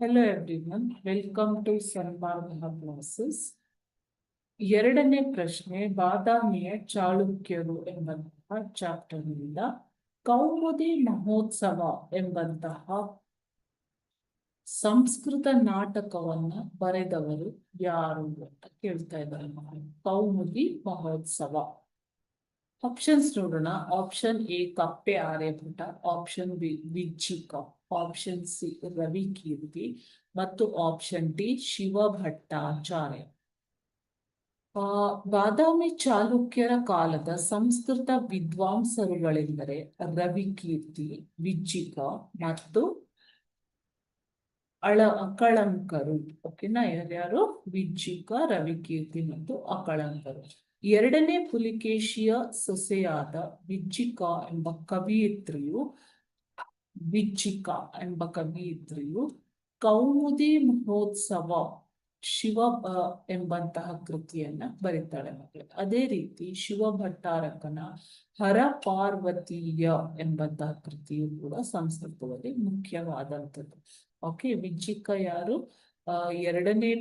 Hello everyone, welcome to Sanbargha classes. ಎರಡನೇ ಪ್ರಶ್ನೆ ಬಾದಾಮಿಯ ಚಾಳುಕ್ಯರು ಎಂಬಂತಹ ಚಾಪ್ಟರ್ ನಿಂದ ಕೌಮುದಿ ಮಹೋತ್ಸವ ಎಂಬಂತಹ ಸಂಸ್ಕೃತ ನಾಟಕವನ್ನ ಬರೆದವರು ಯಾರು ಅಂತ ಕೇಳ್ತಾ ಇದ್ದಾರೆ. ಕೌಮುದಿ ಮಹೋತ್ಸವ ಆಪ್ಷನ್ಸ್ ನೋಡೋಣ. Option a Kappe Aryabhata, option b Vijjika, option c Ravikirti ಮತ್ತು ಆಪ್ಷನ್ ಡಿ ಶಿವಭಟ್ಟಾಚಾರ್ಯ. ಬಾದಾಮಿ ಚಾಲುಕ್ಯರ ಕಾಲದ ಸಂಸ್ಕೃತ ವಿದ್ವಾಂಸರುಗಳೆಂದರೆ ರವಿಕೀರ್ತಿ, ವಿಜ್ಜಿಕ ಮತ್ತು ಅಕಳಂಕರು. ಓಕೆನಾ? ಯಾರ್ಯಾರು? ವಿಜ್ಜಿಕ, ರವಿಕೀರ್ತಿ ಮತ್ತು ಅಕಳಂಕರು. ಎರಡನೇ ಪುಲಿಕೇಶಿಯ ಸೊಸೆಯಾದ ವಿಜ್ಜಿಕ ಎಂಬ ಕವಿಯಿತ್ರಿಯು ಕೌಮುದಿ ಮಹೋತ್ಸವ ಶಿವ ಎಂಬಂತಹ ಕೃತಿಯನ್ನ ಬರೀತಾಳೆ ಮಕ್ಕಳು. ಅದೇ ರೀತಿ ಶಿವಭಟ್ಟಾರಕನ ಹರ ಪಾರ್ವತೀಯ ಎಂಬಂತಹ ಕೃತಿಯು ಕೂಡ ಸಂಸ್ಕೃತದಲ್ಲಿ ಮುಖ್ಯವಾದಂಥದ್ದು. ಓಕೆ, ವಿಜ್ಜಿಕ ಯಾರು? ಎರಡನೇ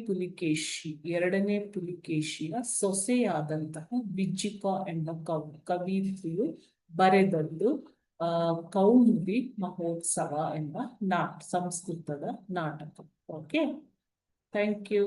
ಪುಲಿಕೇಶಿಯ ಸೊಸೆಯಾದಂತಹ ವಿಜ್ಜಿಕ ಎಂಬ ಕವಿತ್ರಿಯು ಬರೆದದ್ದು ಕೌಮುದಿ ಮಹೋತ್ಸವ ಎಂಬ ಸಂಸ್ಕೃತದ ನಾಟಕ. Okay, thank you.